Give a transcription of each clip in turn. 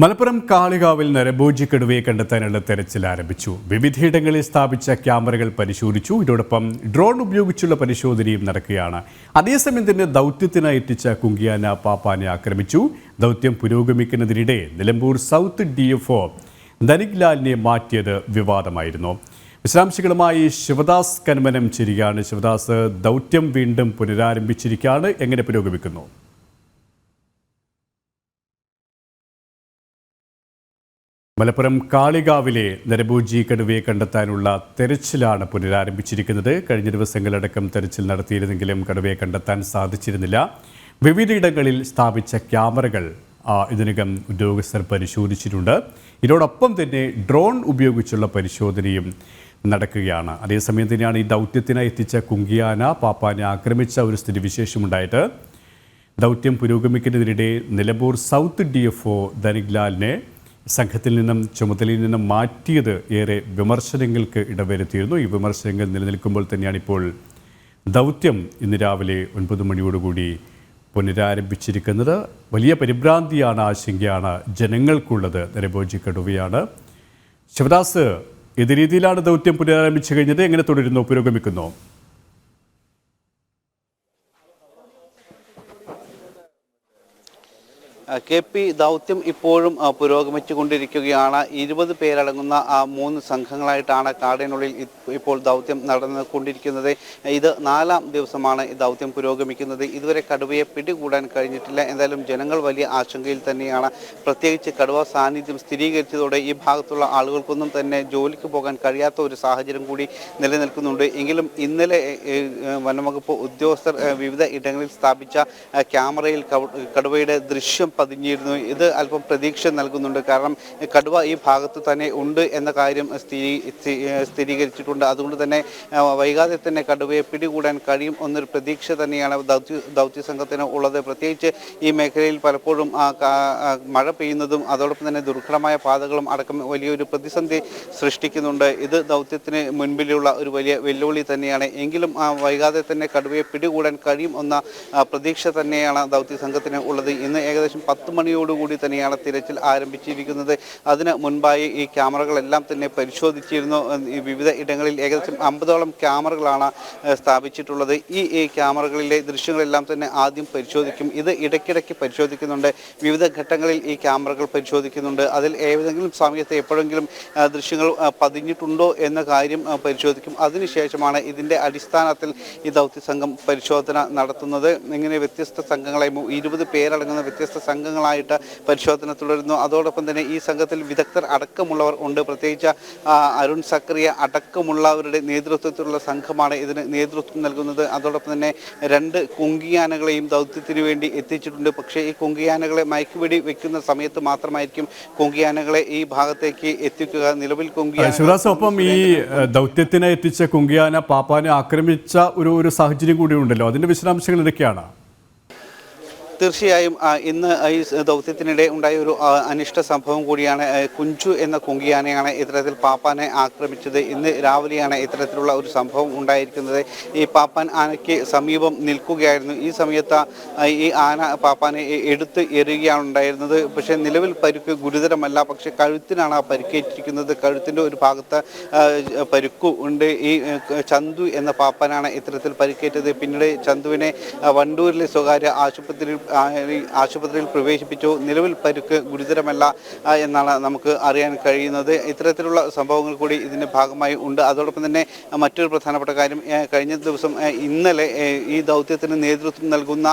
മലപ്പുറം കാളികാവിൽ നരഭോജി കടുവയെ കണ്ടെത്താനുള്ള തെരച്ചിൽ ആരംഭിച്ചു. വിവിധയിടങ്ങളിൽ സ്ഥാപിച്ച ക്യാമറകൾ പരിശോധിച്ചു. ഇതോടൊപ്പം ഡ്രോൺ ഉപയോഗിച്ചുള്ള പരിശോധനയും നടക്കുകയാണ്. അതേസമയം തന്നെ ദൗത്യത്തിനായി എത്തിച്ച കുങ്കിയാന പാപ്പാനെ ആക്രമിച്ചു. ദൗത്യം പുരോഗമിക്കുന്നതിനിടെ നിലമ്പൂർ സൗത്ത് DFO ധനിക് ലാലിനെ മാറ്റിയത് വിവാദമായിരുന്നു. വിശദാംശങ്ങളുമായി ശിവദാസ് കന്മനം ചേരുകയാണ്. ശിവദാസ്, ദൗത്യം വീണ്ടും പുനരാരംഭിച്ചിരിക്കുകയാണ്. എങ്ങനെ പുരോഗമിക്കുന്നു? മലപ്പുറം കാളികാവിലെ നരഭോജി കടുവയെ കണ്ടെത്താനുള്ള തെരച്ചിലാണ് പുനരാരംഭിച്ചിരിക്കുന്നത്. കഴിഞ്ഞ ദിവസങ്ങളടക്കം തെരച്ചിൽ നടത്തിയിരുന്നെങ്കിലും കടുവയെ കണ്ടെത്താൻ സാധിച്ചിരുന്നില്ല. വിവിധയിടങ്ങളിൽ സ്ഥാപിച്ച ക്യാമറകൾ ഇതിനകം ഉദ്യോഗസ്ഥർ പരിശോധിച്ചിട്ടുണ്ട്. ഇതിനോടൊപ്പം തന്നെ ഡ്രോൺ ഉപയോഗിച്ചുള്ള പരിശോധനയും നടക്കുകയാണ്. അതേസമയം തന്നെയാണ് ഈ ദൗത്യത്തിനായി എത്തിച്ച കുങ്കിയാന പാപ്പാനെ ആക്രമിച്ച ഒരു സ്ഥിതിവിശേഷമുണ്ടായിട്ട് ദൗത്യം പുരോഗമിക്കുന്നതിനിടെ നിലമ്പൂർ സൗത്ത് DFO ധനിക് ലാലിനെ സംഘത്തിൽ നിന്നും ചുമതലയിൽ നിന്നും മാറ്റിയത് ഏറെ വിമർശനങ്ങൾക്ക് ഇടവരുത്തിയിരുന്നു. ഈ വിമർശനങ്ങൾ നിലനിൽക്കുമ്പോൾ തന്നെയാണ് ഇപ്പോൾ ദൗത്യം ഇന്ന് രാവിലെ 9 മണിയോടുകൂടി പുനരാരംഭിച്ചിരിക്കുന്നത്. വലിയ പരിഭ്രാന്തിയാണ്, ആശങ്കയാണ് ജനങ്ങൾക്കുള്ളത്. നരഭോജി കടുവയാണ്. ശിവദാസ്, ഏത് രീതിയിലാണ് ദൗത്യം പുനരാരംഭിച്ചു കഴിഞ്ഞത്? എങ്ങനെ തുടരുന്നു, പുരോഗമിക്കുന്നു? KP ദൗത്യം ഇപ്പോഴും പുരോഗമിച്ചുകൊണ്ടിരിക്കുകയാണ്. 20 പേരടങ്ങുന്ന 3 സംഘങ്ങളായിട്ടാണ് കാടിനുള്ളിൽ ഇപ്പോൾ ദൗത്യം നടന്നുകൊണ്ടിരിക്കുന്നത്. ഇത് 4ാം ദിവസമാണ് ഈ ദൗത്യം പുരോഗമിക്കുന്നത്. ഇതുവരെ കടുവയെ പിടികൂടാൻ കഴിഞ്ഞിട്ടില്ല. എന്തായാലും ജനങ്ങൾ വലിയ ആശങ്കയിൽ തന്നെയാണ്. പ്രത്യേകിച്ച് കടുവ സാന്നിധ്യം സ്ഥിരീകരിച്ചതോടെ ഈ ഭാഗത്തുള്ള ആളുകൾക്കൊന്നും തന്നെ ജോലിക്ക് പോകാൻ കഴിയാത്ത ഒരു സാഹചര്യം കൂടി നിലനിൽക്കുന്നുണ്ട്. എങ്കിലും ഇന്നലെ വനംവകുപ്പ് ഉദ്യോഗസ്ഥർ വിവിധ ഇടങ്ങളിൽ സ്ഥാപിച്ച ക്യാമറയിൽ കടുവയുടെ ദൃശ്യം പതിഞ്ഞിരുന്നു. ഇത് അല്പം പ്രതീക്ഷ നൽകുന്നുണ്ട്. കാരണം കടുവ ഈ ഭാഗത്ത് തന്നെ ഉണ്ട് എന്ന കാര്യം സ്ഥിരീകരിച്ചിട്ടുണ്ട്. അതുകൊണ്ട് തന്നെ വൈകാതെ തന്നെ കടുവയെ പിടികൂടാൻ കഴിയും എന്നൊരു പ്രതീക്ഷ തന്നെയാണ് ദൗത്യ സംഘത്തിന് ഉള്ളത്. പ്രത്യേകിച്ച് ഈ മേഖലയിൽ പലപ്പോഴും മഴ പെയ്യുന്നതും അതോടൊപ്പം തന്നെ ദുർഘടമായ പാതകളും അടക്കം വലിയൊരു പ്രതിസന്ധി സൃഷ്ടിക്കുന്നുണ്ട്. ഇത് ദൗത്യത്തിന് മുൻപിലുള്ള ഒരു വലിയ വെല്ലുവിളി തന്നെയാണ്. എങ്കിലും വൈകാതെ തന്നെ കടുവയെ പിടികൂടാൻ കഴിയും എന്ന പ്രതീക്ഷ തന്നെയാണ് ദൗത്യ സംഘത്തിന് ഉള്ളത്. ഇന്ന് ഏകദേശം 10 മണിയോടുകൂടി തന്നെയാണ് തിരച്ചിൽ ആരംഭിച്ചിരിക്കുന്നത്. അതിന് മുൻപായി ഈ ക്യാമറകളെല്ലാം തന്നെ പരിശോധിച്ചിരുന്നു. ഈ വിവിധ ഇടങ്ങളിൽ ഏകദേശം 50ഓളം ക്യാമറകളാണ് സ്ഥാപിച്ചിട്ടുള്ളത്. ഈ ക്യാമറകളിലെ ദൃശ്യങ്ങളെല്ലാം തന്നെ ആദ്യം പരിശോധിക്കും. ഇത് ഇടയ്ക്കിടയ്ക്ക് പരിശോധിക്കുന്നുണ്ട്. വിവിധ ഘട്ടങ്ങളിൽ ഈ ക്യാമറകൾ പരിശോധിക്കുന്നുണ്ട്. അതിൽ ഏതെങ്കിലും സമയത്ത് എപ്പോഴെങ്കിലും ദൃശ്യങ്ങൾ പതിഞ്ഞിട്ടുണ്ടോ എന്ന കാര്യം പരിശോധിക്കും. അതിനുശേഷമാണ് ഇതിൻ്റെ അടിസ്ഥാനത്തിൽ ഈ ദൗത്യസംഘം പരിശോധന നടത്തുന്നത്. ഇങ്ങനെ വ്യത്യസ്ത സംഘങ്ങളായി 20 പേരടങ്ങുന്ന വ്യത്യസ്ത സംഘങ്ങളായിട്ട് പരിശോധന തുടരുന്നു. അതോടൊപ്പം തന്നെ ഈ സംഘത്തിൽ വിദഗ്ധർ അടക്കമുള്ളവർ ഉണ്ട്. പ്രത്യേകിച്ച് അരുൺ സക്രിയ അടക്കമുള്ളവരുടെ നേതൃത്വത്തിലുള്ള സംഘമാണ് ഇതിന് നേതൃത്വം നൽകുന്നത്. അതോടൊപ്പം തന്നെ 2 കുങ്കിയാനകളെയും ദൗത്യത്തിന് വേണ്ടി എത്തിച്ചിട്ടുണ്ട്. പക്ഷേ ഈ കുങ്കിയാനകളെ മയക്കുവെടി വെക്കുന്ന സമയത്ത് മാത്രമായിരിക്കും കുങ്കിയാനകളെ ഈ ഭാഗത്തേക്ക് എത്തിക്കുക. നിലവിൽ ഒപ്പം ഈ ദൗത്യത്തിന് എത്തിച്ച കുങ്കിയാന പാപ്പാനെ ആക്രമിച്ച ഒരു സാഹചര്യം കൂടി ഉണ്ടല്ലോ, അതിന്റെ വിശദാംശങ്ങൾ എന്തൊക്കെയാണ്? തീർച്ചയായും ഇന്ന് ഈ ദൗത്യത്തിനിടെ ഉണ്ടായ ഒരു അനിഷ്ട സംഭവം കൂടിയാണ്. കുഞ്ചു എന്ന കുങ്കിയാനയാണ് ഇത്തരത്തിൽ പാപ്പാനെ ആക്രമിച്ചത്. ഇന്ന് രാവിലെയാണ് ഇത്തരത്തിലുള്ള ഒരു സംഭവം ഉണ്ടായിരിക്കുന്നത്. ഈ പാപ്പാൻ ആനയ്ക്ക് സമീപം നിൽക്കുകയായിരുന്നു. ഈ സമയത്ത് ഈ ആന പാപ്പാനെ എടുത്ത് എറിയുകയാണ് ഉണ്ടായിരുന്നത്. പക്ഷേ നിലവിൽ പരുക്ക് ഗുരുതരമല്ല. പക്ഷേ കഴുത്തിനാണ് ആ പരിക്കേറ്റിരിക്കുന്നത്. കഴുത്തിൻ്റെ ഒരു ഭാഗത്ത് പരുക്കു ഉണ്ട്. ഈ ചന്തു എന്ന പാപ്പാനാണ് ഇത്തരത്തിൽ പരിക്കേറ്റത്. പിന്നീട് ചന്തുവിനെ വണ്ടൂരിലെ സ്വകാര്യ ആശുപത്രിയിൽ പ്രവേശിപ്പിച്ചു. നിലവിൽ പരുക്ക് ഗുരുതരമല്ല എന്നാണ് നമുക്ക് അറിയാൻ കഴിയുന്നത്. ഇത്തരത്തിലുള്ള സംഭവങ്ങൾ കൂടി ഇതിൻ്റെ ഭാഗമായി ഉണ്ട്. അതോടൊപ്പം തന്നെ മറ്റൊരു പ്രധാനപ്പെട്ട കാര്യം, കഴിഞ്ഞ ദിവസം ഇന്നലെ ഈ ദൗത്യത്തിന് നേതൃത്വം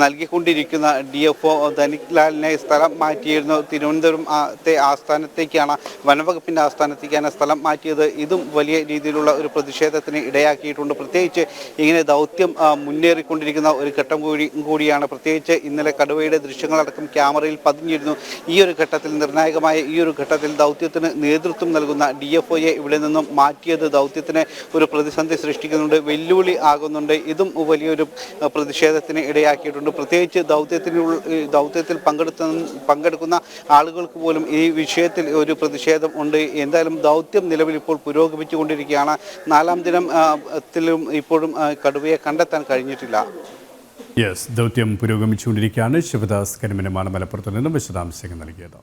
നൽകിക്കൊണ്ടിരിക്കുന്ന DFO ധനിക് ലാലിനെ സ്ഥലം മാറ്റിയിരുന്നു. തിരുവനന്തപുരത്തെ ആസ്ഥാനത്തേക്കാണ്, വനംവകുപ്പിൻ്റെ ആസ്ഥാനത്തേക്കാണ് സ്ഥലം മാറ്റിയത്. ഇതും വലിയ രീതിയിലുള്ള ഒരു പ്രതിഷേധത്തിന് ഇടയാക്കിയിട്ടുണ്ട്. പ്രത്യേകിച്ച് ഇങ്ങനെ ദൗത്യം മുന്നേറിക്കൊണ്ടിരിക്കുന്ന ഒരു ഘട്ടം കൂടിയാണ്. പ്രത്യേകിച്ച് ഇന്നലെ കടുവയുടെ ദൃശ്യങ്ങളടക്കം ക്യാമറയിൽ പതിഞ്ഞിരുന്നു. ഈ ഒരു ഘട്ടത്തിൽ, നിർണായകമായ ഈ ഒരു ഘട്ടത്തിൽ ദൗത്യത്തിന് നേതൃത്വം നൽകുന്ന DFOയെ ഇവിടെ നിന്നും മാറ്റിയത് ദൗത്യത്തിന് ഒരു പ്രതിസന്ധി സൃഷ്ടിക്കുന്നുണ്ട്, വെല്ലുവിളി ആകുന്നുണ്ട്. ഇതും വലിയൊരു പ്രതിഷേധത്തിന് ഇടയാക്കിയിട്ടുണ്ട്. പ്രത്യേകിച്ച് ദൗത്യത്തിൽ പങ്കെടുക്കുന്ന ആളുകൾക്ക് പോലും ഈ വിഷയത്തിൽ ഒരു പ്രതിഷേധം ഉണ്ട്. എന്തായാലും ദൗത്യം നിലവിൽ ഇപ്പോൾ പുരോഗമിച്ചുകൊണ്ടിരിക്കുകയാണ്. 4ാം ദിനത്തിലും ഇപ്പോഴും കടുവയെ കണ്ടെത്താൻ കഴിഞ്ഞിട്ടില്ല. ദൗത്യം പുരോഗമിച്ചുകൊണ്ടിരിക്കുകയാണ്. ശിവദാസ് കന്മനമാണ് മലപ്പുറത്ത് നിന്നും വിശദാംശങ്ങൾ നൽകിയത്.